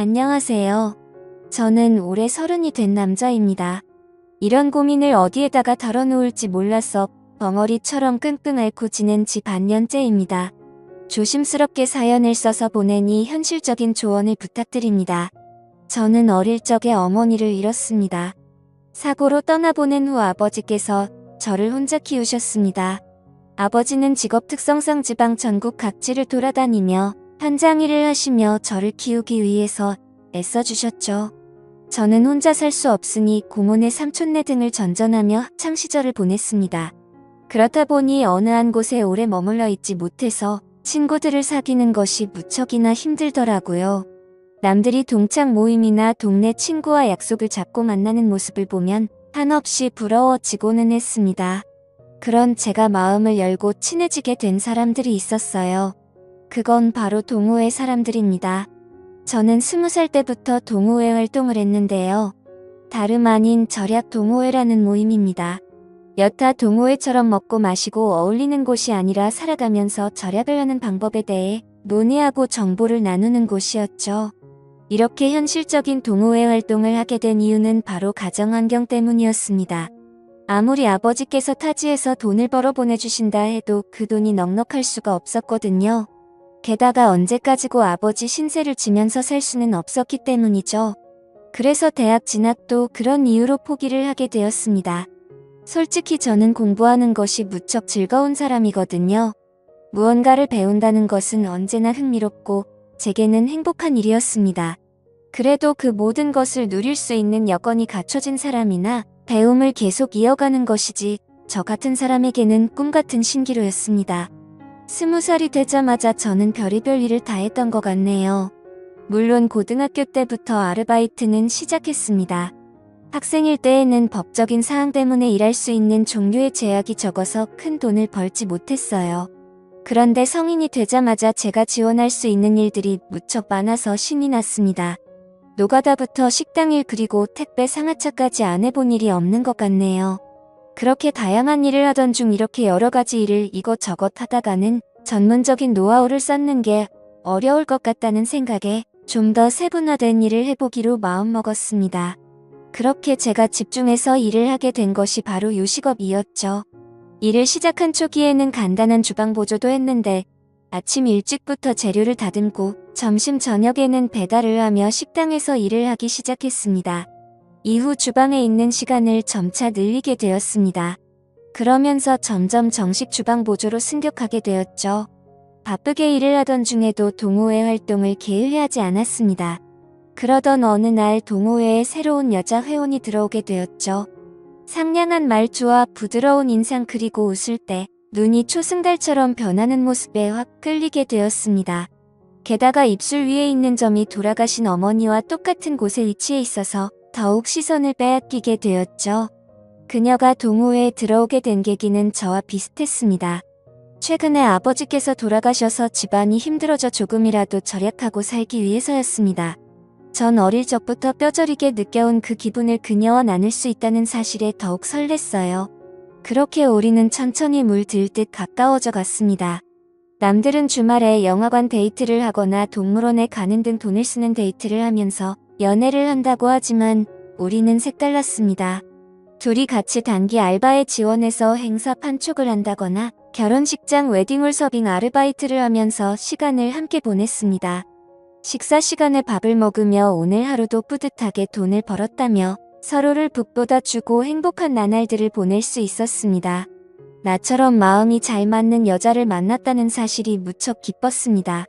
안녕하세요. 저는 올해 30이 된 남자입니다. 이런 고민을 어디에다가 덜어놓을지 몰라서 벙어리처럼 끙끙 앓고 지낸 지 반년째입니다. 조심스럽게 사연을 써서 보내니 현실적인 조언을 부탁드립니다. 저는 어릴 적에 어머니를 잃었습니다. 사고로 떠나보낸 후 아버지께서 저를 혼자 키우셨습니다. 아버지는 직업 특성상 지방 전국 각지를 돌아다니며 현장 일을 하시며 저를 키우기 위해서 애써주셨죠. 저는 혼자 살 수 없으니 고모네 삼촌네 등을 전전하며 학창 시절을 보냈습니다. 그렇다 보니 어느 한 곳에 오래 머물러 있지 못해서 친구들을 사귀는 것이 무척이나 힘들더라고요. 남들이 동창 모임이나 동네 친구와 약속을 잡고 만나는 모습을 보면 한없이 부러워지고는 했습니다. 그런 제가 마음을 열고 친해지게 된 사람들이 있었어요. 그건 바로 동호회 사람들입니다. 저는 20살 때부터 동호회 활동을 했는데요. 다름 아닌 절약 동호회라는 모임입니다. 여타 동호회처럼 먹고 마시고 어울리는 곳이 아니라 살아가면서 절약을 하는 방법에 대해 논의하고 정보를 나누는 곳이었죠. 이렇게 현실적인 동호회 활동을 하게 된 이유는 바로 가정 환경 때문이었습니다. 아무리 아버지께서 타지에서 돈을 벌어 보내주신다 해도 그 돈이 넉넉할 수가 없었거든요. 게다가 언제까지고 아버지 신세를 지면서 살 수는 없었기 때문이죠. 그래서 대학 진학도 그런 이유로 포기를 하게 되었습니다. 솔직히 저는 공부하는 것이 무척 즐거운 사람이거든요. 무언가를 배운다는 것은 언제나 흥미롭고 제게는 행복한 일이었습니다. 그래도 그 모든 것을 누릴 수 있는 여건이 갖춰진 사람이나 배움을 계속 이어가는 것이지 저 같은 사람에게는 꿈같은 신기루였습니다. 20살이 되자마자 저는 별의별 일을 다 했던 것 같네요. 물론 고등학교 때부터 아르바이트는 시작했습니다. 학생일 때에는 법적인 사항 때문에 일할 수 있는 종류의 제약이 적어서 큰 돈을 벌지 못했어요. 그런데 성인이 되자마자 제가 지원할 수 있는 일들이 무척 많아서 신이 났습니다. 노가다부터 식당일 그리고 택배 상하차까지 안 해본 일이 없는 것 같네요. 그렇게 다양한 일을 하던 중 이렇게 여러 가지 일을 이것저것 하다가는 전문적인 노하우를 쌓는 게 어려울 것 같다는 생각에 좀 더 세분화된 일을 해보기로 마음먹었습니다. 그렇게 제가 집중해서 일을 하게 된 것이 바로 요식업이었죠. 일을 시작한 초기에는 간단한 주방 보조도 했는데 아침 일찍부터 재료를 다듬고 점심 저녁에는 배달을 하며 식당에서 일을 하기 시작했습니다. 이후 주방에 있는 시간을 점차 늘리게 되었습니다. 그러면서 점점 정식 주방 보조로 승격하게 되었죠. 바쁘게 일을 하던 중에도 동호회 활동을 게을리하지 않았습니다. 그러던 어느 날 동호회에 새로운 여자 회원이 들어오게 되었죠. 상냥한 말투와 부드러운 인상 그리고 웃을 때 눈이 초승달처럼 변하는 모습에 확 끌리게 되었습니다. 게다가 입술 위에 있는 점이 돌아가신 어머니와 똑같은 곳에 위치해 있어서 더욱 시선을 빼앗기게 되었죠. 그녀가 동호회에 들어오게 된 계기는 저와 비슷했습니다. 최근에 아버지께서 돌아가셔서 집안이 힘들어져 조금이라도 절약하고 살기 위해서였습니다. 전 어릴 적부터 뼈저리게 느껴온 그 기분을 그녀와 나눌 수 있다는 사실에 더욱 설렜어요. 그렇게 우리는 천천히 물들듯 가까워져 갔습니다. 남들은 주말에 영화관 데이트를 하거나 동물원에 가는 등 돈을 쓰는 데이트를 하면서 연애를 한다고 하지만 우리는 색달랐습니다. 둘이 같이 단기 알바에 지원해서 행사 판촉을 한다거나 결혼식장 웨딩홀 서빙 아르바이트를 하면서 시간을 함께 보냈습니다. 식사 시간에 밥을 먹으며 오늘 하루도 뿌듯하게 돈을 벌었다며 서로를 북돋아주고 행복한 나날들을 보낼 수 있었습니다. 나처럼 마음이 잘 맞는 여자를 만났다는 사실이 무척 기뻤습니다.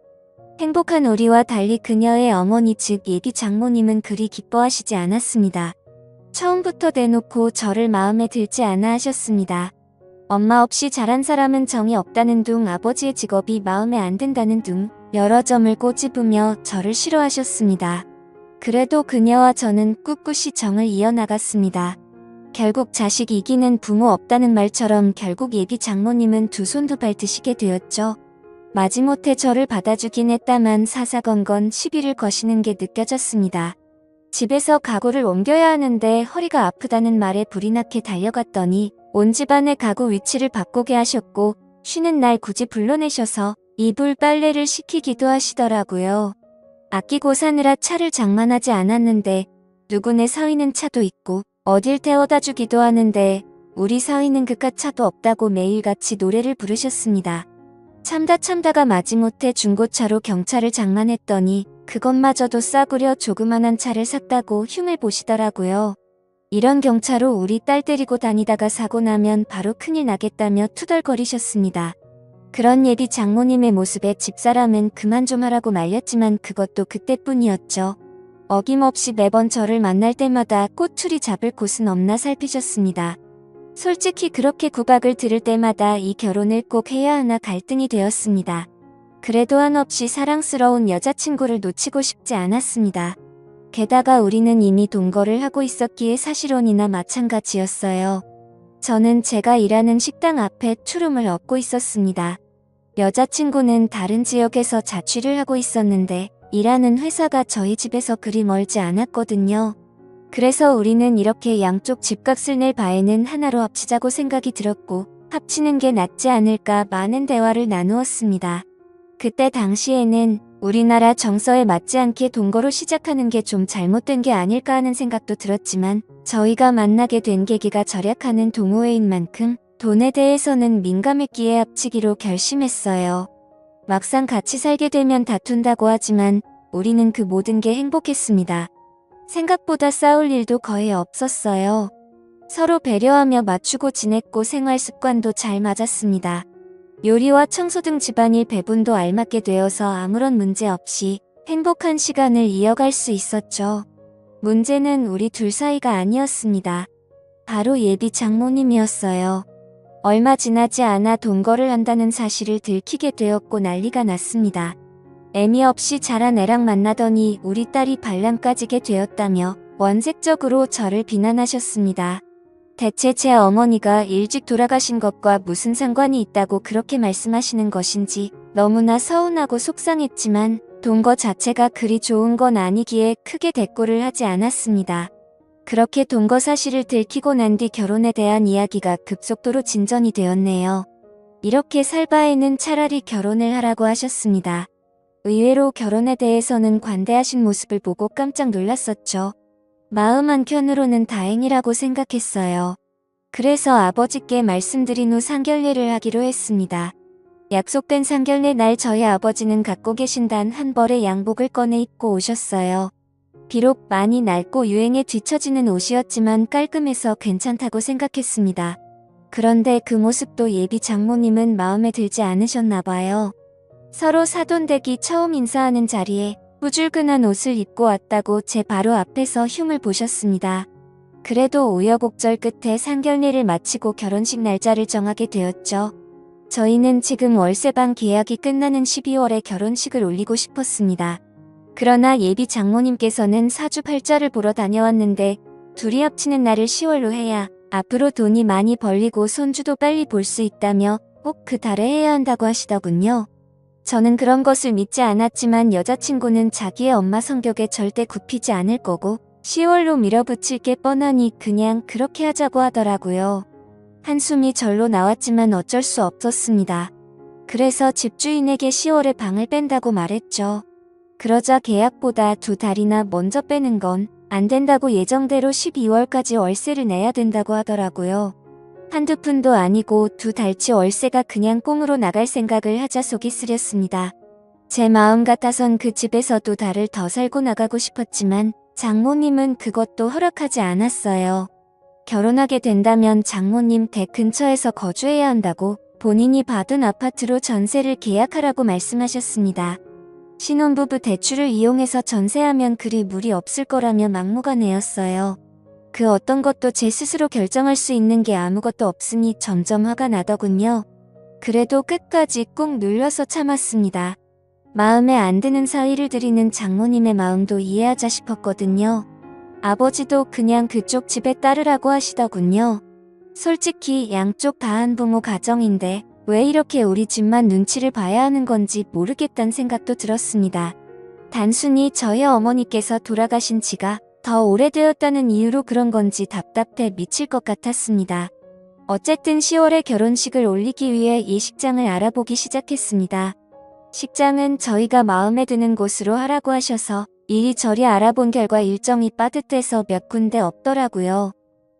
행복한 우리와 달리 그녀의 어머니 즉 예비 장모님은 그리 기뻐하시지 않았습니다. 처음부터 대놓고 저를 마음에 들지 않아 하셨습니다. 엄마 없이 자란 사람은 정이 없다는 둥 아버지의 직업이 마음에 안 든다는 둥 여러 점을 꼬집으며 저를 싫어하셨습니다. 그래도 그녀와 저는 꿋꿋이 정을 이어나갔습니다. 결국 자식 이기는 부모 없다는 말처럼 결국 예비 장모님은 두 손 두 발 드시게 되었죠. 마지못해 저를 받아주긴 했다만 사사건건 시비를 거시는 게 느껴졌습니다. 집에서 가구를 옮겨야 하는데 허리가 아프다는 말에 불이 나게 달려갔더니 온 집안의 가구 위치를 바꾸게 하셨고 쉬는 날 굳이 불러내셔서 이불 빨래를 시키기도 하시더라고요. 아끼고 사느라 차를 장만하지 않았는데 누구네 서희는 차도 있고 어딜 태워다 주기도 하는데 우리 서희는 그깟 차도 없다고 매일같이 노래를 부르셨습니다. 참다가 마지못해 중고차로 경차를 장만했더니 그것마저도 싸구려 조그만한 차를 샀다고 흉을 보시더라고요. 이런 경차로 우리 딸 데리고 다니다가 사고 나면 바로 큰일 나겠다며 투덜거리셨습니다. 그런 예비 장모님의 모습에 집사람은 그만 좀 하라고 말렸지만 그것도 그때뿐이었죠. 어김없이 매번 저를 만날 때마다 꼬투리 잡을 곳은 없나 살피셨습니다. 솔직히 그렇게 구박을 들을 때마다 이 결혼을 꼭 해야 하나 갈등이 되었습니다. 그래도 한없이 사랑스러운 여자친구를 놓치고 싶지 않았습니다. 게다가 우리는 이미 동거를 하고 있었기에 사실혼이나 마찬가지였어요. 저는 제가 일하는 식당 앞에 투룸을 얻고 있었습니다. 여자친구는 다른 지역에서 자취를 하고 있었는데 일하는 회사가 저희 집에서 그리 멀지 않았거든요. 그래서 우리는 이렇게 양쪽 집값을 낼 바에는 하나로 합치자고 생각이 들었고 합치는 게 낫지 않을까 많은 대화를 나누었습니다. 그때 당시에는 우리나라 정서에 맞지 않게 동거로 시작하는 게 좀 잘못된 게 아닐까 하는 생각도 들었지만 저희가 만나게 된 계기가 절약하는 동호회인 만큼 돈에 대해서는 민감했기에 합치기로 결심했어요. 막상 같이 살게 되면 다툰다고 하지만 우리는 그 모든 게 행복했습니다. 생각보다 싸울 일도 거의 없었어요. 서로 배려하며 맞추고 지냈고 생활 습관도 잘 맞았습니다. 요리와 청소 등 집안일 배분도 알맞게 되어서 아무런 문제 없이 행복한 시간을 이어갈 수 있었죠. 문제는 우리 둘 사이가 아니었습니다. 바로 예비 장모님이었어요. 얼마 지나지 않아 동거를 한다는 사실을 들키게 되었고 난리가 났습니다. 애미 없이 자란 애랑 만나더니 우리 딸이 반란 까지게 되었다며 원색적으로 저를 비난하셨습니다. 대체 제 어머니가 일찍 돌아가신 것과 무슨 상관이 있다고 그렇게 말씀하시는 것인지 너무나 서운하고 속상했지만 동거 자체가 그리 좋은 건 아니기에 크게 대꾸를 하지 않았습니다. 그렇게 동거 사실을 들키고 난 뒤 결혼에 대한 이야기가 급속도로 진전이 되었네요. 이렇게 살 바에는 차라리 결혼을 하라고 하셨습니다. 의외로 결혼에 대해서는 관대하신 모습을 보고 깜짝 놀랐었죠. 마음 한켠으로는 다행이라고 생각했어요. 그래서 아버지께 말씀드린 후 상견례를 하기로 했습니다. 약속된 상견례 날 저희 아버지는 갖고 계신 단 한 벌의 양복을 꺼내 입고 오셨어요. 비록 많이 낡고 유행에 뒤처지는 옷이었지만 깔끔해서 괜찮다고 생각했습니다. 그런데 그 모습도 예비 장모님은 마음에 들지 않으셨나 봐요. 서로 사돈댁이 처음 인사하는 자리에 후줄근한 옷을 입고 왔다고 제 바로 앞에서 흉을 보셨습니다. 그래도 우여곡절 끝에 상견례를 마치고 결혼식 날짜를 정하게 되었죠. 저희는 지금 월세방 계약이 끝나는 12월에 결혼식을 올리고 싶었습니다. 그러나 예비 장모님께서는 사주팔자를 보러 다녀왔는데 둘이 합치는 날을 10월로 해야 앞으로 돈이 많이 벌리고 손주도 빨리 볼 수 있다며 꼭 그 달에 해야 한다고 하시더군요. 저는 그런 것을 믿지 않았지만 여자친구는 자기의 엄마 성격에 절대 굽히지 않을 거고 10월로 밀어붙일 게 뻔하니 그냥 그렇게 하자고 하더라고요. 한숨이 절로 나왔지만 어쩔 수 없었습니다. 그래서 집주인에게 10월에 방을 뺀다고 말했죠. 그러자 계약보다 2달이나 먼저 빼는 건 안 된다고 예정대로 12월까지 월세를 내야 된다고 하더라고요. 한두 푼도 아니고 2달치 월세가 그냥 꽁으로 나갈 생각을 하자 속이 쓰렸습니다. 제 마음 같아선 그 집에서도 달을 더 살고 나가고 싶었지만 장모님은 그것도 허락하지 않았어요. 결혼하게 된다면 장모님 댁 근처에서 거주해야 한다고 본인이 받은 아파트로 전세를 계약하라고 말씀하셨습니다. 신혼부부 대출을 이용해서 전세하면 그리 무리 없을 거라며 막무가내였어요. 그 어떤 것도 제 스스로 결정할 수 있는 게 아무것도 없으니 점점 화가 나더군요. 그래도 끝까지 꾹 눌러서 참았습니다. 마음에 안 드는 사위를 드리는 장모님의 마음도 이해하자 싶었거든요. 아버지도 그냥 그쪽 집에 따르라고 하시더군요. 솔직히 양쪽 다 한부모 가정인데 왜 이렇게 우리 집만 눈치를 봐야 하는 건지 모르겠다는 생각도 들었습니다. 단순히 저희 어머니께서 돌아가신 지가 더 오래되었다는 이유로 그런 건지 답답해 미칠 것 같았습니다. 어쨌든 10월에 결혼식을 올리기 위해 예식장을 알아보기 시작했습니다. 식장은 저희가 마음에 드는 곳으로 하라고 하셔서 이리저리 알아본 결과 일정이 빠듯해서 몇 군데 없더라고요.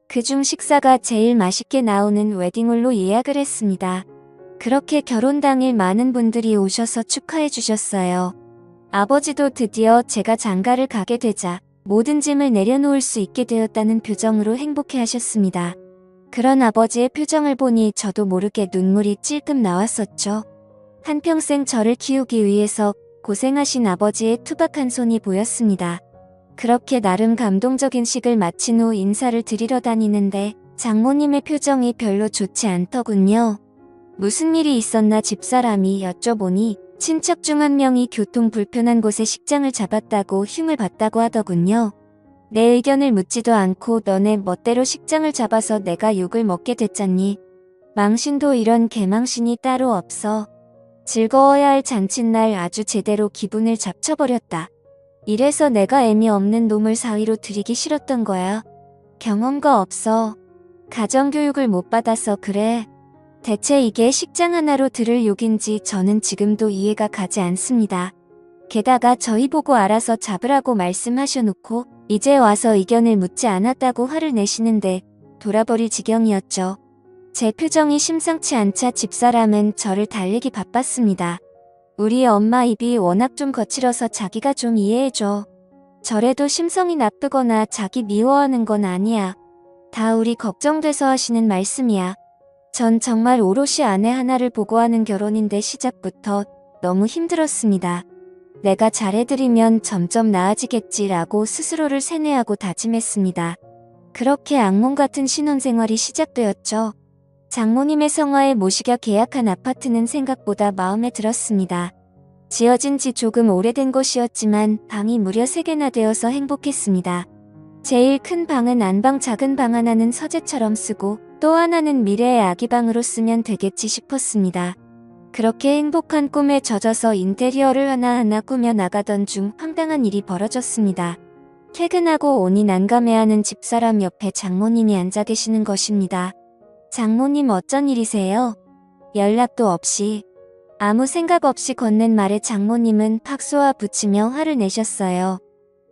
그중 식사가 제일 맛있게 나오는 웨딩홀로 예약을 했습니다. 그렇게 결혼 당일 많은 분들이 오셔서 축하해 주셨어요. 아버지도 드디어 제가 장가를 가게 되자 모든 짐을 내려놓을 수 있게 되었다는 표정으로 행복해 하셨습니다. 그런 아버지의 표정을 보니 저도 모르게 눈물이 찔끔 나왔었죠. 한평생 저를 키우기 위해서 고생하신 아버지의 투박한 손이 보였습니다. 그렇게 나름 감동적인 식을 마친 후 인사를 드리러 다니는데 장모님의 표정이 별로 좋지 않더군요. 무슨 일이 있었나 집사람이 여쭤보니 친척 중 한 명이 교통 불편한 곳에 식장을 잡았다고 흉을 봤다고 하더군요. 내 의견을 묻지도 않고 너네 멋대로 식장을 잡아서 내가 욕을 먹게 됐잖니. 망신도 이런 개망신이 따로 없어. 즐거워야 할 잔칫날 아주 제대로 기분을 잡쳐버렸다. 이래서 내가 애미 없는 놈을 사위로 들이기 싫었던 거야. 경험가 없어. 가정교육을 못 받아서 그래. 대체 이게 식장 하나로 들을 욕인지 저는 지금도 이해가 가지 않습니다. 게다가 저희 보고 알아서 잡으라고 말씀하셔놓고 이제 와서 의견을 묻지 않았다고 화를 내시는데 돌아버릴 지경이었죠. 제 표정이 심상치 않자 집사람은 저를 달래기 바빴습니다. 우리 엄마 입이 워낙 좀 거칠어서 자기가 좀 이해해줘. 저래도 심성이 나쁘거나 자기 미워하는 건 아니야. 다 우리 걱정돼서 하시는 말씀이야. 전 정말 오롯이 아내 하나를 보고 하는 결혼인데 시작부터 너무 힘들었습니다. 내가 잘해드리면 점점 나아지겠지라고 스스로를 세뇌하고 다짐했습니다. 그렇게 악몽 같은 신혼생활이 시작되었죠. 장모님의 성화에 모시겨 계약한 아파트는 생각보다 마음에 들었습니다. 지어진 지 조금 오래된 곳이었지만 방이 무려 3개나 되어서 행복했습니다. 제일 큰 방은 안방, 작은 방 하나는 서재처럼 쓰고 또 하나는 미래의 아기방으로 쓰면 되겠지 싶었습니다. 그렇게 행복한 꿈에 젖어서 인테리어를 하나하나 꾸며 나가던 중 황당한 일이 벌어졌습니다. 퇴근하고 오니 난감해하는 집사람 옆에 장모님이 앉아 계시는 것입니다. 장모님 어쩐 일이세요? 연락도 없이. 아무 생각 없이 건넨 말에 장모님은 팍 쏘아 붙이며 화를 내셨어요.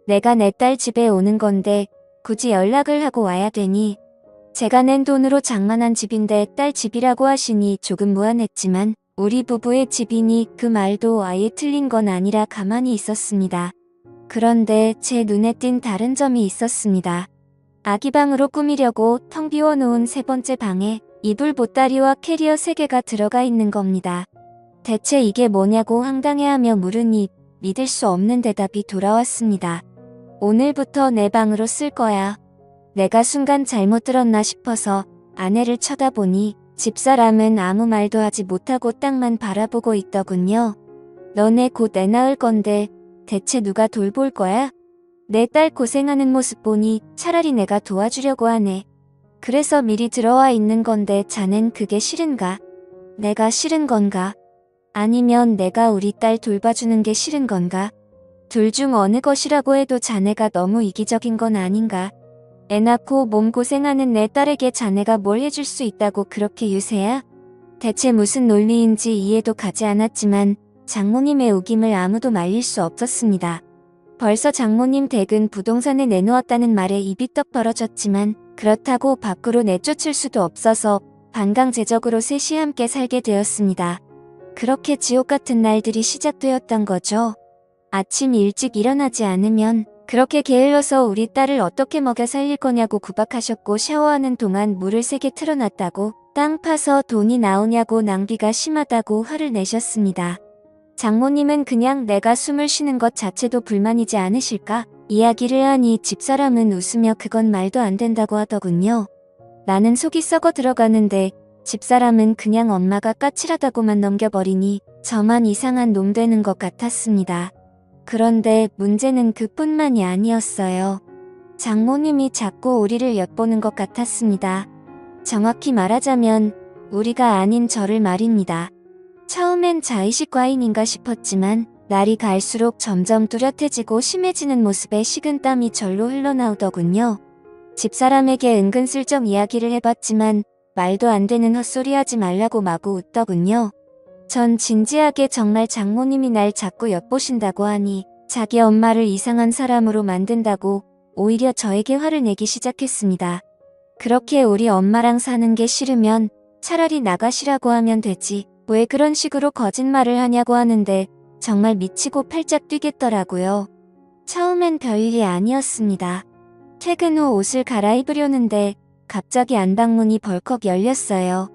내가 내 딸 집에 오는 건데 굳이 연락을 하고 와야 되니? 제가 낸 돈으로 장만한 집인데 딸 집이라고 하시니 조금 무안했지만 우리 부부의 집이니 그 말도 아예 틀린 건 아니라 가만히 있었습니다. 그런데 제 눈에 띈 다른 점이 있었습니다. 아기방으로 꾸미려고 텅 비워놓은 3번째 방에 이불, 보따리와 캐리어 3개가 들어가 있는 겁니다. 대체 이게 뭐냐고 황당해하며 물으니 믿을 수 없는 대답이 돌아왔습니다. 오늘부터 내 방으로 쓸 거야. 내가 순간 잘못 들었나 싶어서 아내를 쳐다보니 집사람은 아무 말도 하지 못하고 땅만 바라보고 있더군요. 너네 곧 애 낳을 건데 대체 누가 돌볼 거야? 내 딸 고생하는 모습 보니 차라리 내가 도와주려고 하네. 그래서 미리 들어와 있는 건데 자넨 그게 싫은가? 내가 싫은 건가? 아니면 내가 우리 딸 돌봐주는 게 싫은 건가? 둘 중 어느 것이라고 해도 자네가 너무 이기적인 건 아닌가? 애 낳고 몸 고생하는 내 딸에게 자네가 뭘 해줄 수 있다고 그렇게 유세야? 대체 무슨 논리인지 이해도 가지 않았지만 장모님의 우김을 아무도 말릴 수 없었습니다. 벌써 장모님 댁은 부동산에 내놓았다는 말에 입이 떡 벌어졌지만 그렇다고 밖으로 내쫓을 수도 없어서 반강제적으로 셋이 함께 살게 되었습니다. 그렇게 지옥 같은 날들이 시작되었던 거죠. 아침 일찍 일어나지 않으면 그렇게 게을러서 우리 딸을 어떻게 먹여 살릴 거냐고 구박하셨고 샤워하는 동안 물을 세게 틀어놨다고 땅 파서 돈이 나오냐고 낭비가 심하다고 화를 내셨습니다. 장모님은 그냥 내가 숨을 쉬는 것 자체도 불만이지 않으실까? 이야기를 하니 집사람은 웃으며 그건 말도 안 된다고 하더군요. 나는 속이 썩어 들어가는데 집사람은 그냥 엄마가 까칠하다고만 넘겨버리니 저만 이상한 놈 되는 것 같았습니다. 그런데 문제는 그뿐만이 아니었어요. 장모님이 자꾸 우리를 엿보는 것 같았습니다. 정확히 말하자면 우리가 아닌 저를 말입니다. 처음엔 자의식 과잉인가 싶었지만 날이 갈수록 점점 뚜렷해지고 심해지는 모습에 식은땀이 절로 흘러나오더군요. 집사람에게 은근슬쩍 이야기를 해봤지만 말도 안 되는 헛소리 하지 말라고 마구 웃더군요. 전 진지하게 정말 장모님이 날 자꾸 엿보신다고 하니 자기 엄마를 이상한 사람으로 만든다고 오히려 저에게 화를 내기 시작했습니다. 그렇게 우리 엄마랑 사는 게 싫으면 차라리 나가시라고 하면 되지. 왜 그런 식으로 거짓말을 하냐고 하는데 정말 미치고 팔짝 뛰겠더라고요. 처음엔 별일이 아니었습니다. 퇴근 후 옷을 갈아입으려는데 갑자기 안방문이 벌컥 열렸어요.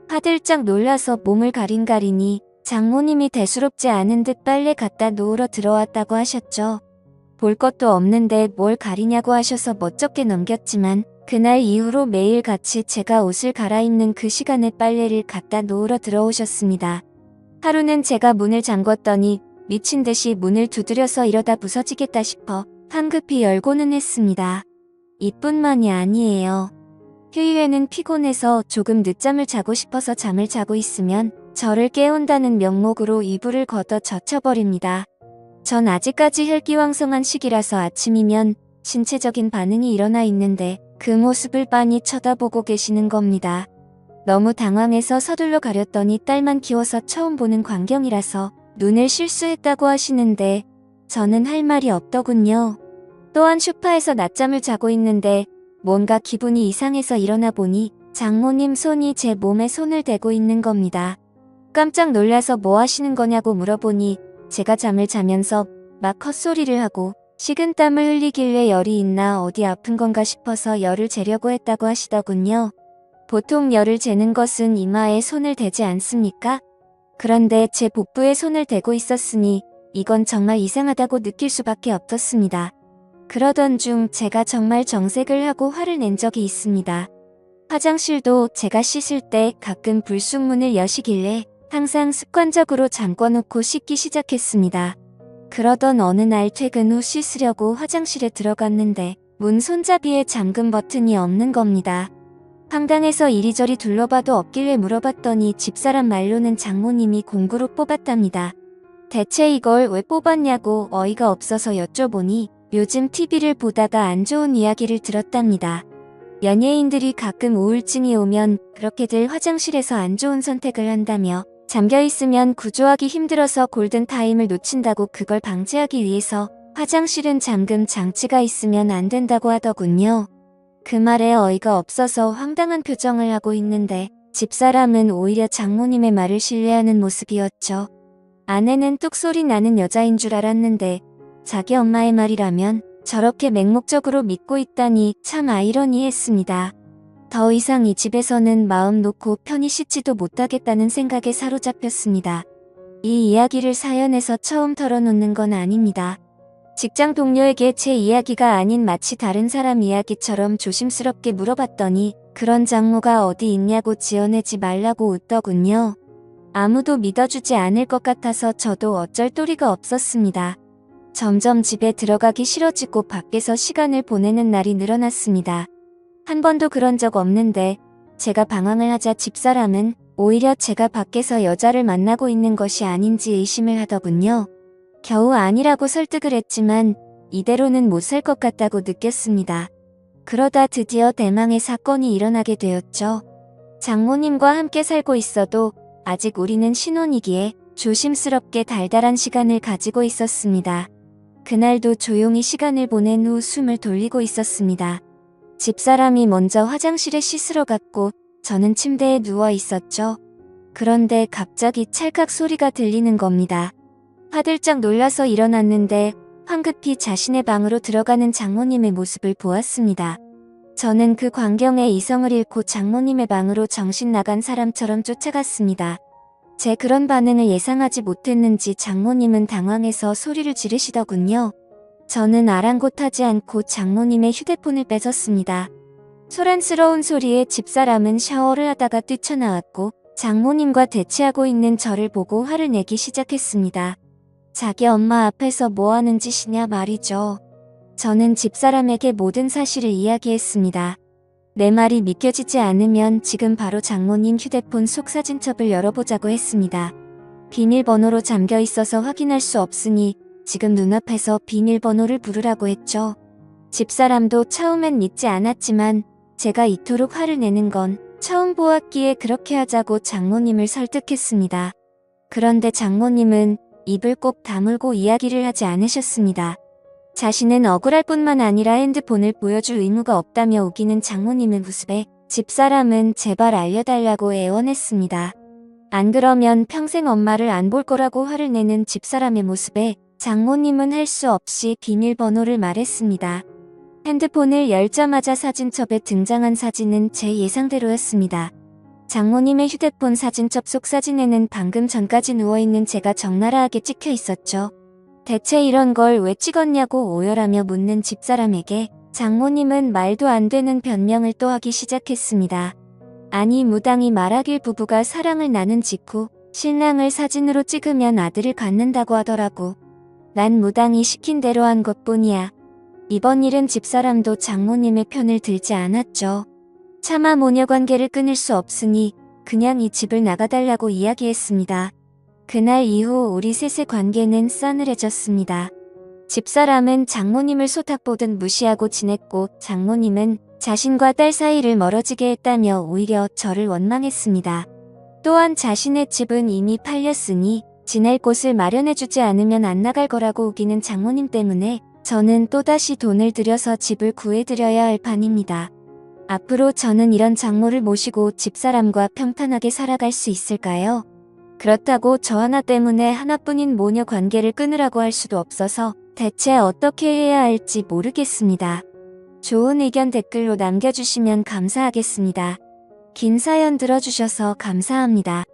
화들짝 놀라서 몸을 가린가리니 장모님이 대수롭지 않은 듯 빨래 갖다 놓으러 들어왔다고 하셨죠. 볼 것도 없는데 뭘 가리냐고 하셔서 멋쩍게 넘겼지만 그날 이후로 매일 같이 제가 옷을 갈아입는 그 시간에 빨래를 갖다 놓으러 들어오셨습니다. 하루는 제가 문을 잠궜더니 미친 듯이 문을 두드려서 이러다 부서지겠다 싶어 황급히 열고는 했습니다. 이뿐만이 아니에요. 휴일에는 피곤해서 조금 늦잠을 자고 싶어서 잠을 자고 있으면 저를 깨운다는 명목으로 이불을 걷어 젖혀버립니다. 전 아직까지 혈기왕성한 시기라서 아침이면 신체적인 반응이 일어나 있는데 그 모습을 빤히 쳐다보고 계시는 겁니다. 너무 당황해서 서둘러 가렸더니 딸만 키워서 처음 보는 광경이라서 눈을 실수했다고 하시는데 저는 할 말이 없더군요. 또한 소파에서 낮잠을 자고 있는데 뭔가 기분이 이상해서 일어나 보니 장모님 손이 제 몸에 손을 대고 있는 겁니다. 깜짝 놀라서 뭐 하시는 거냐고 물어보니 제가 잠을 자면서 막 헛소리를 하고 식은땀을 흘리길래 열이 있나 어디 아픈 건가 싶어서 열을 재려고 했다고 하시더군요. 보통 열을 재는 것은 이마에 손을 대지 않습니까? 그런데 제 복부에 손을 대고 있었으니 이건 정말 이상하다고 느낄 수밖에 없었습니다. 그러던 중 제가 정말 정색을 하고 화를 낸 적이 있습니다. 화장실도 제가 씻을 때 가끔 불쑥문을 여시길래 항상 습관적으로 잠궈놓고 씻기 시작했습니다. 그러던 어느 날 퇴근 후 씻으려고 화장실에 들어갔는데 문 손잡이에 잠금 버튼이 없는 겁니다. 황당해서 이리저리 둘러봐도 없길래 물어봤더니 집사람 말로는 장모님이 공구로 뽑았답니다. 대체 이걸 왜 뽑았냐고 어이가 없어서 여쭤보니 요즘 TV를 보다가 안 좋은 이야기를 들었답니다. 연예인들이 가끔 우울증이 오면 그렇게들 화장실에서 안 좋은 선택을 한다며 잠겨있으면 구조하기 힘들어서 골든타임을 놓친다고 그걸 방지하기 위해서 화장실은 잠금 장치가 있으면 안 된다고 하더군요. 그 말에 어이가 없어서 황당한 표정을 하고 있는데 집사람은 오히려 장모님의 말을 신뢰하는 모습이었죠. 아내는 뚝소리 나는 여자인 줄 알았는데 자기 엄마의 말이라면 저렇게 맹목적으로 믿고 있다니 참 아이러니했습니다. 더 이상 이 집에서는 마음 놓고 편히 씻지도 못하겠다는 생각에 사로잡혔습니다. 이 이야기를 사연에서 처음 털어놓는 건 아닙니다. 직장 동료에게 제 이야기가 아닌 마치 다른 사람 이야기처럼 조심스럽게 물어봤더니 그런 장모가 어디 있냐고 지어내지 말라고 웃더군요. 아무도 믿어주지 않을 것 같아서 저도 어쩔 도리가 없었습니다. 점점 집에 들어가기 싫어지고 밖에서 시간을 보내는 날이 늘어났습니다. 한 번도 그런 적 없는데 제가 방황을 하자 집사람은 오히려 제가 밖에서 여자를 만나고 있는 것이 아닌지 의심을 하더군요. 겨우 아니라고 설득을 했지만 이대로는 못 살 것 같다고 느꼈습니다. 그러다 드디어 대망의 사건이 일어나게 되었죠. 장모님과 함께 살고 있어도 아직 우리는 신혼이기에 조심스럽게 달달한 시간을 가지고 있었습니다. 그날도 조용히 시간을 보낸 후 숨을 돌리고 있었습니다. 집사람이 먼저 화장실에 씻으러 갔고 저는 침대에 누워 있었죠. 그런데 갑자기 찰칵 소리가 들리는 겁니다. 화들짝 놀라서 일어났는데 황급히 자신의 방으로 들어가는 장모님의 모습을 보았습니다. 저는 그 광경에 이성을 잃고 장모님의 방으로 정신 나간 사람처럼 쫓아갔습니다. 제 그런 반응을 예상하지 못했는지 장모님은 당황해서 소리를 지르시더군요. 저는 아랑곳하지 않고 장모님의 휴대폰을 뺏었습니다. 소란스러운 소리에 집사람은 샤워를 하다가 뛰쳐나왔고 장모님과 대치하고 있는 저를 보고 화를 내기 시작했습니다. 자기 엄마 앞에서 뭐 하는 짓이냐 말이죠. 저는 집사람에게 모든 사실을 이야기했습니다. 내 말이 믿겨지지 않으면 지금 바로 장모님 휴대폰 속 사진첩을 열어보자고 했습니다. 비밀번호로 잠겨 있어서 확인할 수 없으니 지금 눈앞에서 비밀번호를 부르라고 했죠. 집사람도 처음엔 믿지 않았지만 제가 이토록 화를 내는 건 처음 보았기에 그렇게 하자고 장모님을 설득했습니다. 그런데 장모님은 입을 꼭 다물고 이야기를 하지 않으셨습니다. 자신은 억울할 뿐만 아니라 핸드폰을 보여줄 의무가 없다며 우기는 장모님의 모습에 집사람은 제발 알려달라고 애원했습니다. 안 그러면 평생 엄마를 안 볼 거라고 화를 내는 집사람의 모습에 장모님은 할 수 없이 비밀번호를 말했습니다. 핸드폰을 열자마자 사진첩에 등장한 사진은 제 예상대로였습니다. 장모님의 휴대폰 사진첩 속 사진에는 방금 전까지 누워있는 제가 적나라하게 찍혀 있었죠. 대체 이런 걸 왜 찍었냐고 오열하며 묻는 집사람에게 장모님은 말도 안 되는 변명을 또 하기 시작했습니다. 아니 무당이 말하길 부부가 사랑을 나눈 직후 신랑을 사진으로 찍으면 아들을 갖는다고 하더라고. 난 무당이 시킨 대로 한 것뿐이야. 이번 일은 집사람도 장모님의 편을 들지 않았죠. 차마 모녀 관계를 끊을 수 없으니 그냥 이 집을 나가달라고 이야기했습니다. 그날 이후 우리 셋의 관계는 싸늘해졌습니다. 집사람은 장모님을 소탁보듯 무시하고 지냈고 장모님은 자신과 딸 사이를 멀어지게 했다며 오히려 저를 원망했습니다. 또한 자신의 집은 이미 팔렸으니 지낼 곳을 마련해주지 않으면 안 나갈 거라고 우기는 장모님 때문에 저는 또다시 돈을 들여서 집을 구해드려야 할 판입니다. 앞으로 저는 이런 장모를 모시고 집사람과 평탄하게 살아갈 수 있을까요? 그렇다고 저 하나 때문에 하나뿐인 모녀 관계를 끊으라고 할 수도 없어서 대체 어떻게 해야 할지 모르겠습니다. 좋은 의견 댓글로 남겨주시면 감사하겠습니다. 긴 사연 들어주셔서 감사합니다.